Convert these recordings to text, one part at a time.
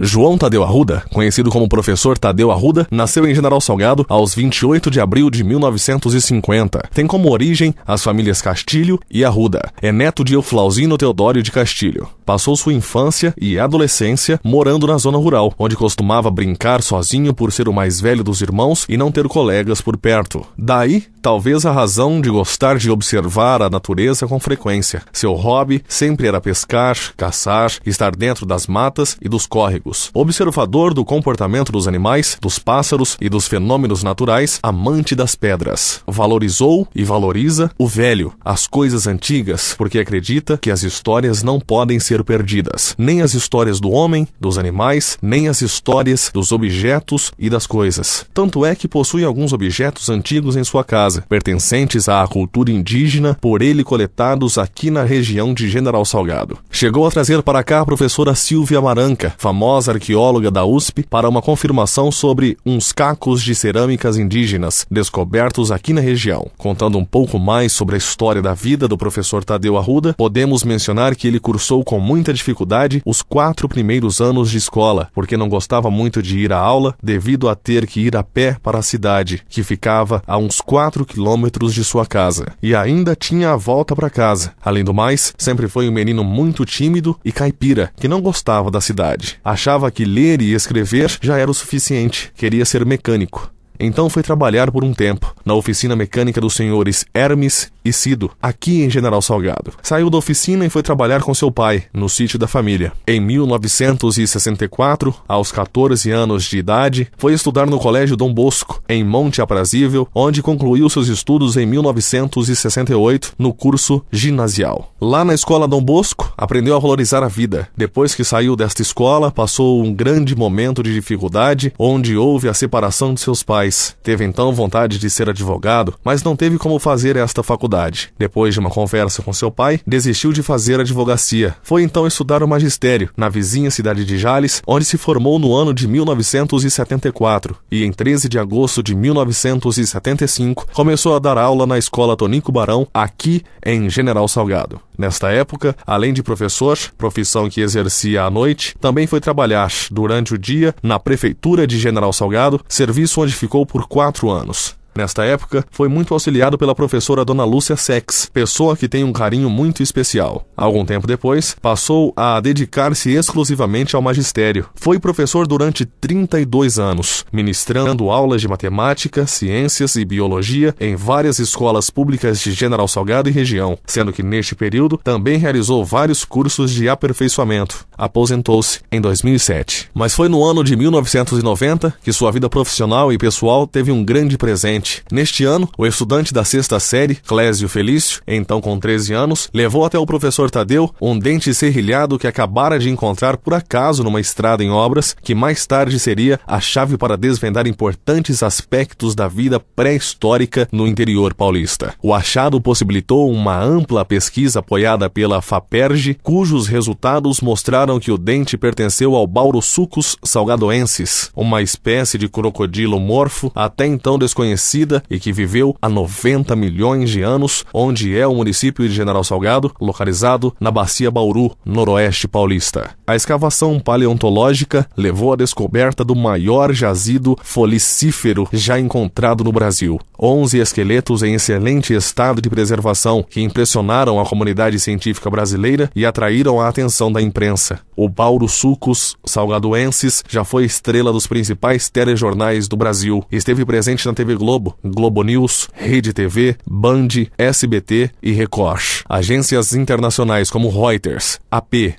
João Tadeu Arruda, conhecido como Professor Tadeu Arruda, nasceu em General Salgado aos 28 de abril de 1950. Tem como origem as famílias Castilho e Arruda. É neto de Euflauzino Teodório de Castilho. Passou sua infância e adolescência morando na zona rural, onde costumava brincar sozinho por ser o mais velho dos irmãos e não ter colegas por perto. Daí, talvez a razão de gostar de observar a natureza com frequência. Seu hobby sempre era pescar, caçar, estar dentro das matas e dos córregos. Observador do comportamento dos animais, dos pássaros e dos fenômenos naturais, amante das pedras. Valorizou e valoriza o velho, as coisas antigas, porque acredita que as histórias não podem ser perdidas. Nem as histórias do homem, dos animais, nem as histórias dos objetos e das coisas. Tanto é que possui alguns objetos antigos em sua casa, pertencentes à cultura indígena, por ele coletados aqui na região de General Salgado. Chegou a trazer para cá a professora Silvia Maranca, famosa arqueóloga da USP, para uma confirmação sobre uns cacos de cerâmicas indígenas descobertos aqui na região. Contando um pouco mais sobre a história da vida do professor Tadeu Arruda, podemos mencionar que ele cursou com muita dificuldade os 4 primeiros anos de escola, porque não gostava muito de ir à aula devido a ter que ir a pé para a cidade, que ficava a uns 4 quilômetros de sua casa. E ainda tinha a volta para casa. Além do mais, sempre foi um menino muito tímido e caipira, que não gostava da cidade. Achava que ler e escrever já era o suficiente. Queria ser mecânico. Então foi trabalhar por um tempo na oficina mecânica dos senhores Hermes e Cido, aqui em General Salgado. Saiu da oficina e foi trabalhar com seu pai, no sítio da família. Em 1964, aos 14 anos de idade, foi estudar no Colégio Dom Bosco, em Monte Aprazível, onde concluiu seus estudos em 1968, no curso ginasial. Lá na escola Dom Bosco, aprendeu a valorizar a vida. Depois que saiu desta escola, passou um grande momento de dificuldade, onde houve a separação de seus pais. Teve então vontade de ser advogado, mas não teve como fazer esta faculdade. Depois de uma conversa com seu pai, desistiu de fazer advocacia. Foi então estudar o magistério, na vizinha cidade de Jales, onde se formou no ano de 1974. E em 13 de agosto de 1975, começou a dar aula na escola Tonico Barão, aqui em General Salgado. Nesta época, além de professor, profissão que exercia à noite, também foi trabalhar durante o dia na Prefeitura de General Salgado, serviço onde ficou por 4 anos. Nesta época, foi muito auxiliado pela professora Dona Lúcia Sex, pessoa que tem um carinho muito especial. Algum tempo depois, passou a dedicar-se exclusivamente ao magistério. Foi professor durante 32 anos, ministrando aulas de matemática, ciências e biologia em várias escolas públicas de General Salgado e região, sendo que neste período também realizou vários cursos de aperfeiçoamento. Aposentou-se em 2007. Mas foi no ano de 1990 que sua vida profissional e pessoal teve um grande presente. Neste ano, o estudante da 6ª série, Clésio Felício, então com 13 anos, levou até o professor Tadeu um dente serrilhado que acabara de encontrar por acaso numa estrada em obras, que mais tarde seria a chave para desvendar importantes aspectos da vida pré-histórica no interior paulista. O achado possibilitou uma ampla pesquisa apoiada pela FAPERJ, cujos resultados mostraram que o dente pertenceu ao Baurossucus salgadoensis, uma espécie de crocodilo morfo até então desconhecida e que viveu há 90 milhões de anos, onde é o município de General Salgado, localizado na Bacia Bauru, noroeste paulista. A escavação paleontológica levou à descoberta do maior jazido folicífero já encontrado no Brasil. 11 esqueletos em excelente estado de preservação, que impressionaram a comunidade científica brasileira e atraíram a atenção da imprensa. O Baurossucus salgadoensis já foi estrela dos principais telejornais do Brasil. Esteve presente na TV Globo, Globo News, Rede TV, Band, SBT e Record. Agências internacionais como Reuters, AP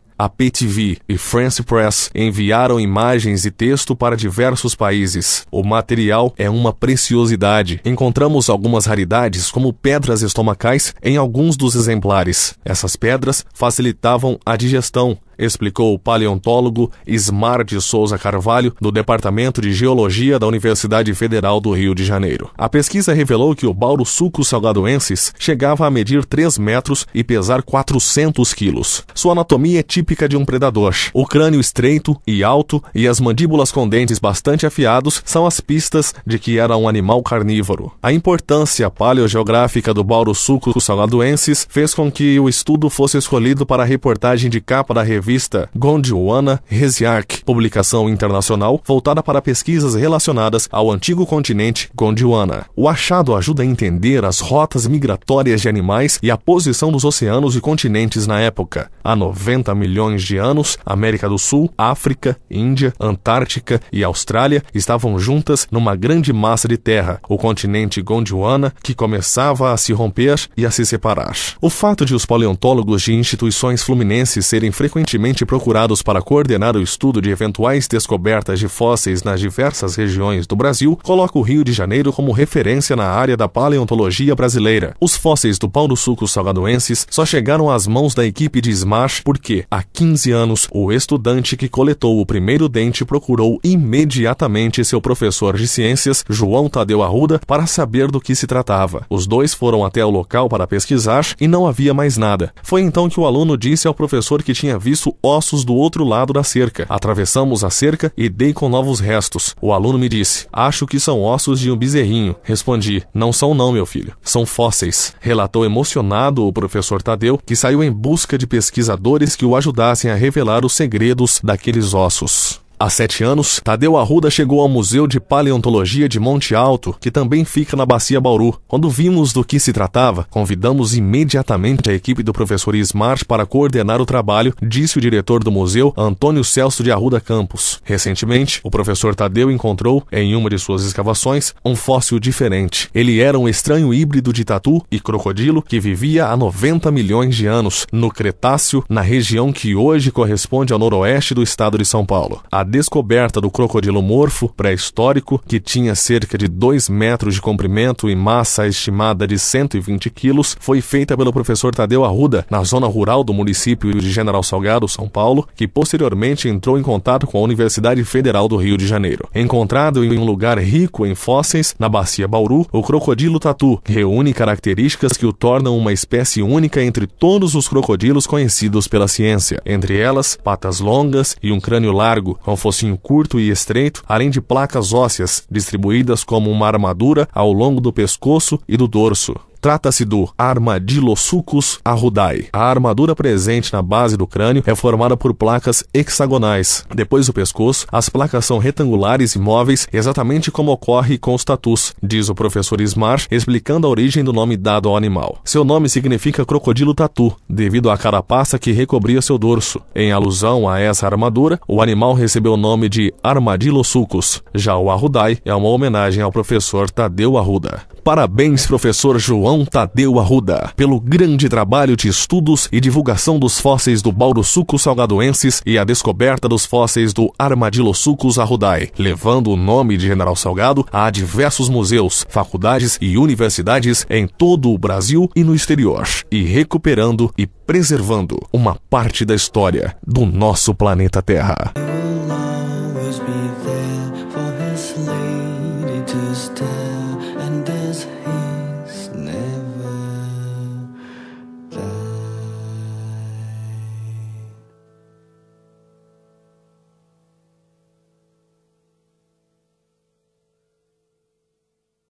TV e France Press enviaram imagens e texto para diversos países. O material é uma preciosidade. Encontramos algumas raridades, como pedras estomacais, em alguns dos exemplares. Essas pedras facilitavam a digestão, explicou o paleontólogo Ismar de Souza Carvalho, do Departamento de Geologia da Universidade Federal do Rio de Janeiro. A pesquisa revelou que o Baurossucus salgadoensis chegava a medir 3 metros e pesar 400 quilos. Sua anatomia é típica de um predador. O crânio estreito e alto e as mandíbulas com dentes bastante afiados são as pistas de que era um animal carnívoro. A importância paleogeográfica do Baurossucus salgadoensis fez com que o estudo fosse escolhido para a reportagem de capa da revista revista Gondwana Hesiark, publicação internacional voltada para pesquisas relacionadas ao antigo continente Gondwana. O achado ajuda a entender as rotas migratórias de animais e a posição dos oceanos e continentes na época. Há 90 milhões de anos, América do Sul, África, Índia, Antártica e Austrália estavam juntas numa grande massa de terra, o continente Gondwana, que começava a se romper e a se separar. O fato de os paleontólogos de instituições fluminenses serem frequentemente procurados para coordenar o estudo de eventuais descobertas de fósseis nas diversas regiões do Brasil coloca o Rio de Janeiro como referência na área da paleontologia brasileira. Os fósseis do pau do suco salgadoenses só chegaram às mãos da equipe de Smart porque, há 15 anos, o estudante que coletou o primeiro dente procurou imediatamente seu professor de ciências, João Tadeu Arruda, para saber do que se tratava. Os dois foram até o local para pesquisar e não havia mais nada. Foi então que o aluno disse ao professor que tinha visto ossos do outro lado da cerca. Atravessamos a cerca e dei com novos restos. O aluno me disse: acho que são ossos de um bezerrinho. Respondi: não são não, meu filho. São fósseis. Relatou emocionado o professor Tadeu, que saiu em busca de pesquisadores que o ajudassem a revelar os segredos daqueles ossos. Há 7 anos, Tadeu Arruda chegou ao Museu de Paleontologia de Monte Alto, que também fica na Bacia Bauru. Quando vimos do que se tratava, convidamos imediatamente a equipe do professor Smart para coordenar o trabalho, disse o diretor do museu, Antônio Celso de Arruda Campos. Recentemente, o professor Tadeu encontrou, em uma de suas escavações, um fóssil diferente. Ele era um estranho híbrido de tatu e crocodilo que vivia há 90 milhões de anos, no Cretáceo, na região que hoje corresponde ao noroeste do estado de São Paulo. A descoberta do crocodilo morfo pré-histórico, que tinha cerca de 2 metros de comprimento e massa estimada de 120 quilos, foi feita pelo professor Tadeu Arruda, na zona rural do município de General Salgado, São Paulo, que posteriormente entrou em contato com a Universidade Federal do Rio de Janeiro. Encontrado em um lugar rico em fósseis, na Bacia Bauru, o crocodilo tatu reúne características que o tornam uma espécie única entre todos os crocodilos conhecidos pela ciência. Entre elas, patas longas e um crânio largo, com focinho curto e estreito, além de placas ósseas, distribuídas como uma armadura ao longo do pescoço e do dorso. Trata-se do Armadillosuchus arrudai. A armadura presente na base do crânio é formada por placas hexagonais. Depois do pescoço, as placas são retangulares e móveis, exatamente como ocorre com os tatus, diz o professor Smart, explicando a origem do nome dado ao animal. Seu nome significa crocodilo tatu, devido à carapaça que recobria seu dorso. Em alusão a essa armadura, o animal recebeu o nome de Armadillosuchus. Já o arrudai é uma homenagem ao professor Tadeu Arruda. Parabéns, professor João Tadeu Arruda, pelo grande trabalho de estudos e divulgação dos fósseis do Bauru-suco salgadoenses e a descoberta dos fósseis do Armadillosuchus arrudai, levando o nome de General Salgado a diversos museus, faculdades e universidades em todo o Brasil e no exterior, e recuperando e preservando uma parte da história do nosso planeta Terra.